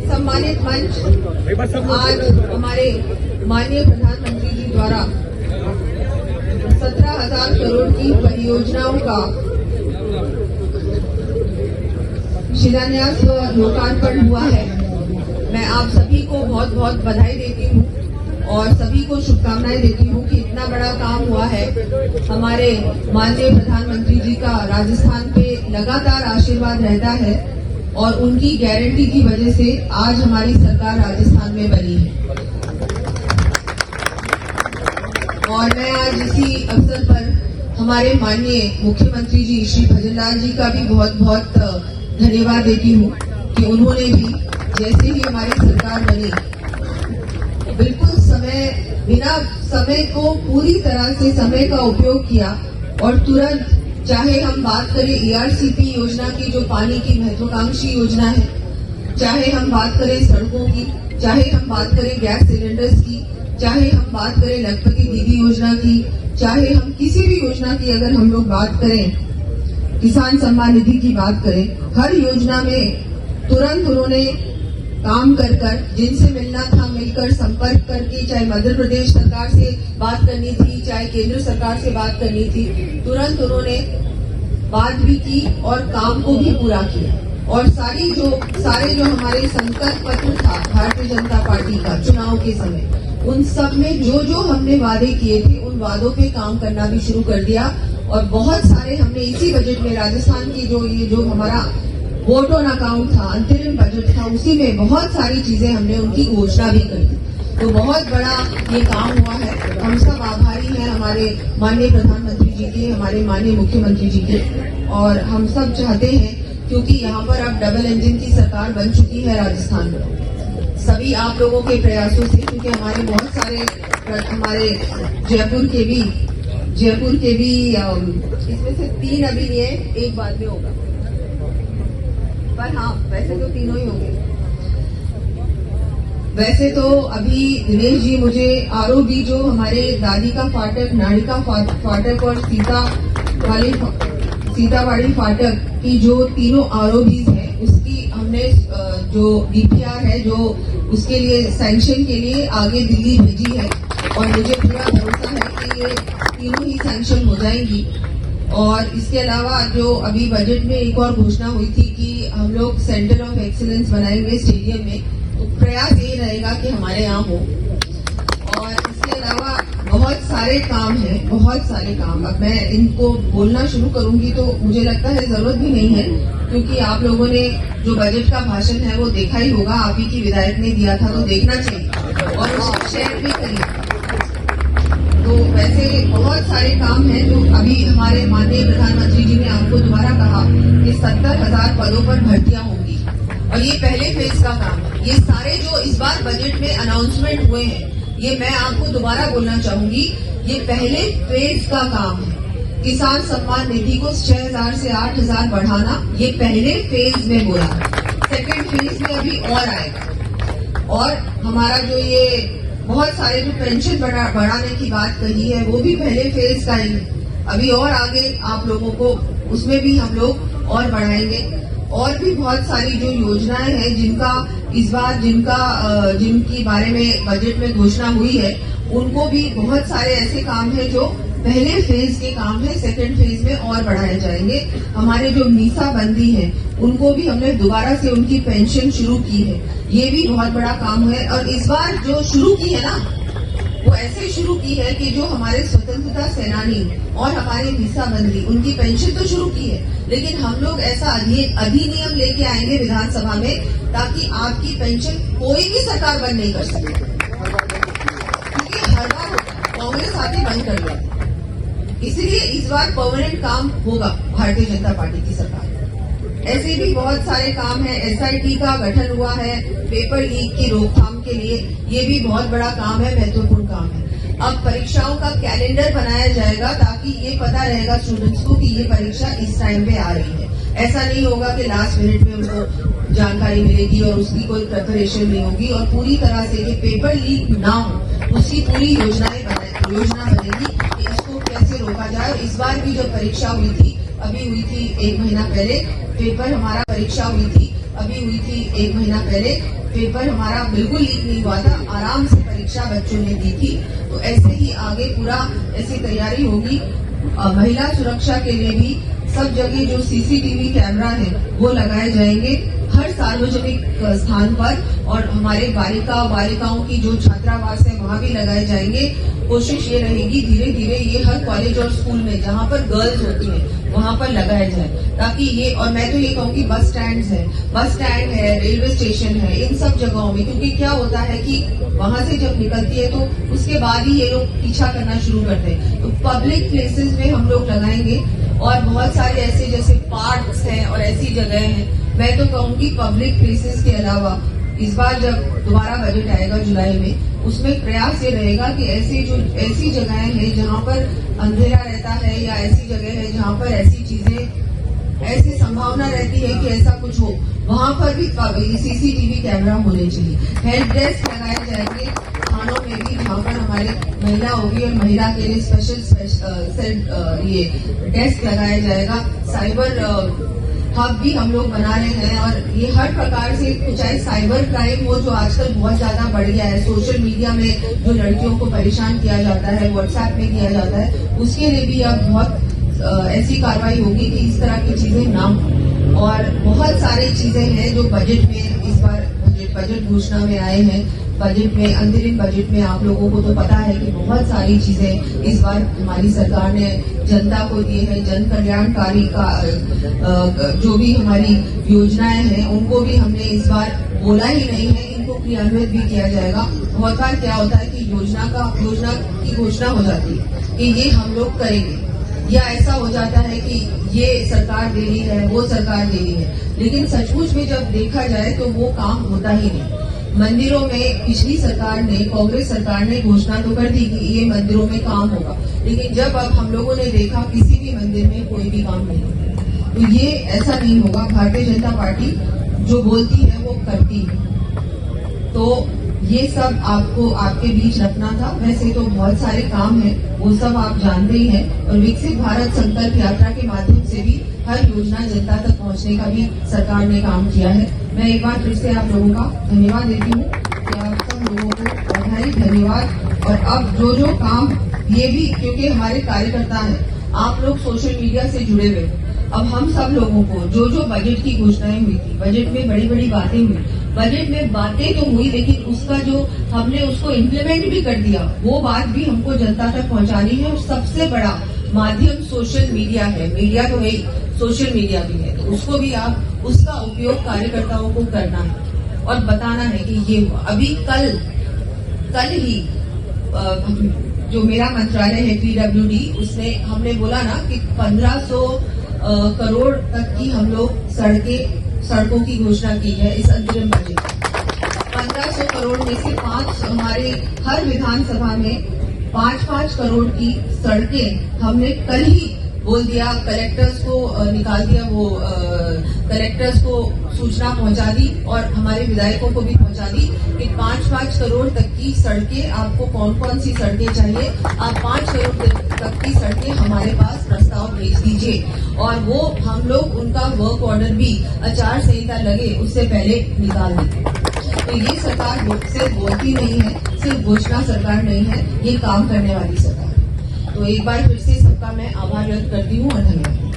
सम्मानित मंच, आज हमारे माननीय प्रधानमंत्री जी द्वारा 17,000 करोड़ की परियोजनाओं का शिलान्यास व लोकार्पण हुआ है। मैं आप सभी को बहुत बहुत बधाई देती हूँ और सभी को शुभकामनाएं देती हूँ कि इतना बड़ा काम हुआ है। हमारे माननीय प्रधानमंत्री जी का राजस्थान पे लगातार आशीर्वाद रहता है और उनकी गारंटी की वजह से आज हमारी सरकार राजस्थान में बनी है। और मैं आज इसी अवसर पर हमारे माननीय मुख्यमंत्री जी श्री भजनलाल जी का भी बहुत बहुत धन्यवाद देती हूँ कि उन्होंने भी जैसे ही हमारी सरकार बनी बिल्कुल बिना समय को पूरी तरह से समय का उपयोग किया और तुरंत, चाहे हम बात करें ERCP योजना की जो पानी की महत्वाकांक्षी योजना है, चाहे हम बात करें सड़कों की, चाहे हम बात करें गैस सिलेंडर्स की, चाहे हम बात करें लखपति दीदी योजना की, चाहे हम किसी भी योजना की अगर हम लोग बात करें, किसान सम्मान निधि की बात करें, हर योजना में तुरंत उन्होंने काम कर जिनसे मिलना था मिलकर संपर्क करके, चाहे मध्य प्रदेश सरकार से बात करनी थी, चाहे केंद्र सरकार से बात करनी थी, तुरंत उन्होंने बात भी की और काम को भी पूरा किया। और सारे जो हमारे संकल्प पत्र था भारतीय जनता पार्टी का चुनाव के समय, उन सब में जो हमने वादे किए थे उन वादों पे काम करना भी शुरू कर दिया। और बहुत सारे हमने इसी बजट में राजस्थान की जो हमारा वोट ऑन अकाउंट था, अंतरिम बजट था, उसी में बहुत सारी चीजें हमने उनकी घोषणा भी कर दी। तो बहुत बड़ा ये काम हुआ है। हम सब आभारी हैं हमारे माननीय प्रधानमंत्री जी के, हमारे माननीय मुख्यमंत्री जी के। और हम सब चाहते हैं, क्योंकि यहाँ पर अब डबल इंजन की सरकार बन चुकी है राजस्थान में, सभी आप लोगों के प्रयासों से, क्योंकि हमारे बहुत सारे हमारे जयपुर के भी इसमें से 3 अभी नहीं है, एक बाद में होगा, पर हाँ वैसे तो तीनों ही होंगे। वैसे तो अभी दिनेश जी मुझे आरओबी जो हमारे दादी का फाटक, नाड़ी का फाटक और सीतावाड़ी फाटक की जो तीनों आरओबीज है, उसकी हमने जो DPR है जो उसके लिए सैंक्शन के लिए आगे दिल्ली भेजी है और मुझे पूरा भरोसा है कि ये तीनों ही सैंक्शन हो जाएंगी। और इसके अलावा जो अभी बजट में एक और घोषणा हुई थी कि हम लोग सेंटर ऑफ एक्सीलेंस बनाएंगे स्टेडियम में, तो प्रयास ये रहेगा कि हमारे यहाँ हो। और इसके अलावा बहुत सारे काम हैं, बहुत सारे काम। अब मैं इनको बोलना शुरू करूंगी तो मुझे लगता है जरूरत भी नहीं है, क्योंकि आप लोगों ने जो बजट का भाषण है वो देखा ही होगा, आप ही की विधायक ने दिया था, तो देखना चाहिए और उसको शेयर भी करिए। तो वैसे बहुत सारे काम हैं जो अभी हमारे माननीय प्रधानमंत्री जी ने आपको दोबारा कहा कि 70,000 पदों पर भर्तियां होंगी और ये पहले फेज का काम है। ये सारे जो इस बार बजट में अनाउंसमेंट हुए हैं, ये मैं आपको दोबारा बोलना चाहूंगी, ये पहले फेज का काम है। किसान सम्मान निधि को 6,000 से 8,000 बढ़ाना, ये पहले फेज में बोला। सेकेंड फेज में अभी और आएगा। और हमारा जो ये बहुत सारे जो पेंशन बढ़ाने की बात कही है वो भी पहले फेज का ही, अभी और आगे आप लोगों को उसमें भी हम लोग और बढ़ाएंगे। और भी बहुत सारी जो योजनाएं हैं जिनका इस बार जिनकी बारे में बजट में घोषणा हुई है, उनको भी बहुत सारे ऐसे काम हैं जो पहले फेज के काम है, सेकंड फेज में और बढ़ाए जाएंगे। हमारे जो मीसा बंदी है उनको भी हमने दोबारा से उनकी पेंशन शुरू की है, ये भी बहुत बड़ा काम है। और इस बार जो शुरू की है ना, वो ऐसे शुरू की है कि जो हमारे स्वतंत्रता सेनानी और हमारे मीसा बंदी, उनकी पेंशन तो शुरू की है, लेकिन हम लोग ऐसा अधिनियम लेके आएंगे विधानसभा में ताकि आपकी पेंशन कोई भी सरकार बंद नहीं कर सके, क्योंकि हर बार कांग्रेस आके बंद कर दिया। इसलिए इस बार परमानेंट काम होगा भारतीय जनता पार्टी की सरकार। ऐसे भी बहुत सारे काम है। SIT का गठन हुआ है पेपर लीक की रोकथाम के लिए, ये भी बहुत बड़ा काम है, महत्वपूर्ण काम है। अब परीक्षाओं का कैलेंडर बनाया जाएगा ताकि ये पता रहेगा स्टूडेंट्स को कि ये परीक्षा इस टाइम पे आ रही है। ऐसा नहीं होगा कि लास्ट मिनट में उनको जानकारी मिलेगी और उसकी कोई प्रिपरेशन नहीं होगी और पूरी तरह से ये पेपर लीक ना हो, उसकी पूरी योजना बनेगी कि इसको कैसे रोका जाए। इस बार भी जो परीक्षा हुई थी अभी हुई थी 1 महीना पहले। पेपर हमारा परीक्षा हुई थी अभी हुई थी 1 महीना पहले। पेपर हमारा बिल्कुल लीक नहीं हुआ था, आराम से परीक्षा बच्चों ने दी थी। तो ऐसे ही आगे पूरा ऐसी तैयारी होगी। महिला सुरक्षा के लिए भी सब जगह जो सीसीटीवी कैमरा है वो लगाए जाएंगे हर सार्वजनिक स्थान पर, और हमारे बालिकाओं की जो छात्रावास है वहाँ भी लगाए जाएंगे। कोशिश ये रहेगी धीरे धीरे ये हर कॉलेज और स्कूल में जहाँ पर गर्ल्स होती हैं वहाँ पर लगाया जाए, ताकि ये, और मैं तो ये कहूँगी बस स्टैंड है, रेलवे स्टेशन है, इन सब जगहों में, क्योंकि क्या होता है कि वहाँ से जब निकलती है तो उसके बाद ही ये लोग पीछा करना शुरू करते हैं। तो पब्लिक प्लेसेस में हम लोग लगाएंगे, और बहुत सारे ऐसे जैसे पार्क्स हैं और ऐसी जगह हैं। मैं तो कहूँगी पब्लिक प्लेसेस के अलावा इस बार जब दोबारा बजट आएगा जुलाई में, उसमें प्रयास ये रहेगा कि ऐसी जगहें हैं जहाँ पर अंधेरा रहता है, या ऐसी जगह है जहाँ पर ऐसी चीजें, ऐसी संभावना रहती है कि ऐसा कुछ हो, वहाँ पर भी सीसीटीवी कैमरा होने चाहिए। हेल्प डेस्क लगाए जाएंगे थानों में भी, जहाँ पर हमारी महिला होगी और महिला के लिए स्पेशल ये डेस्क लगाया जाएगा। साइबर हब भी हम लोग बना रहे हैं, और ये हर प्रकार से, चाहे साइबर क्राइम हो जो आजकल बहुत ज्यादा बढ़ गया है, सोशल मीडिया में जो लड़कियों को परेशान किया जाता है, व्हाट्सएप में किया जाता है, उसके लिए भी अब बहुत ऐसी कार्रवाई होगी कि इस तरह की चीजें ना हो। और बहुत सारी चीजें हैं जो बजट में इस बार बजट घोषणा में आए हैं। बजट में, अंतरिम बजट में आप लोगों को तो पता है कि बहुत सारी चीजें इस बार हमारी सरकार ने जनता को दी है। जन कल्याणकारी का जो भी हमारी योजनाएं हैं उनको भी हमने इस बार बोला ही नहीं है, इनको क्रियान्वित भी किया जाएगा। बहुत बार क्या होता है कि योजना की घोषणा हो जाती है कि ये हम लोग करेंगे, या ऐसा हो जाता है कि ये सरकार दे रही है, वो सरकार दे रही है, लेकिन सचमुच में जब देखा जाए तो वो काम होता ही नहीं। मंदिरों में पिछली सरकार ने, कांग्रेस सरकार ने घोषणा तो कर दी कि ये मंदिरों में काम होगा, लेकिन जब अब हम लोगों ने देखा किसी भी मंदिर में कोई भी काम नहीं होता। तो ये ऐसा नहीं होगा। भारतीय जनता पार्टी जो बोलती है वो करती है। तो ये सब आपको आपके बीच रखना था। वैसे तो बहुत सारे काम हैं, वो सब आप जानते ही हैं, और विकसित भारत संकल्प यात्रा के माध्यम से भी हर योजना जनता तक पहुंचने का भी सरकार ने काम किया है। मैं एक बार फिर से आप लोगों का धन्यवाद देती हूँ कि आप सब लोगों को बधाई, धन्यवाद। और अब जो काम, ये भी क्योंकि हमारे कार्यकर्ता हैं, आप लोग सोशल मीडिया से जुड़े हुए, अब हम सब लोगों को जो बजट की घोषणाएं हुई थी, बजट में बड़ी बड़ी बातें हुई, बजट में बातें तो हुई, लेकिन उसका जो हमने उसको इम्प्लीमेंट भी कर दिया, वो बात भी हमको जनता तक पहुंचानी है। और सबसे बड़ा माध्यम सोशल मीडिया है। मीडिया तो है, सोशल मीडिया भी है, तो उसको भी आप, उसका उपयोग कार्यकर्ताओं को करना है और बताना है कि ये हुआ। अभी कल ही जो मेरा मंत्रालय है PWD, उसने, हमने बोला ना कि 1500 करोड़ तक की हम लोग सड़कों की घोषणा की है इस अंतरिम बजट में। 1500 करोड़ में से 5 हमारे हर विधानसभा में 5-5 करोड़ की सड़कें हमने कल ही बोल दिया, कलेक्टर्स को निकाल दिया, वो कलेक्टर्स को सूचना पहुंचा दी और हमारे विधायकों को भी पहुंचा दी कि 5-5 करोड़ तक की सड़कें, आपको कौन कौन सी सड़कें चाहिए, आप 5 करोड़ तक की सड़कें हमारे पास प्रस्ताव भेज दीजिए, और वो हम लोग उनका वर्क ऑर्डर भी आचार संहिता लगे उससे पहले निकाल देंगे। तो ये सरकार सिर्फ बोलती नहीं है, सिर्फ घोषणा सरकार नहीं है, ये काम करने वाली सरकार। तो एक बार फिर से सबका मैं आभार व्यक्त करती हूँ और धन्यवाद।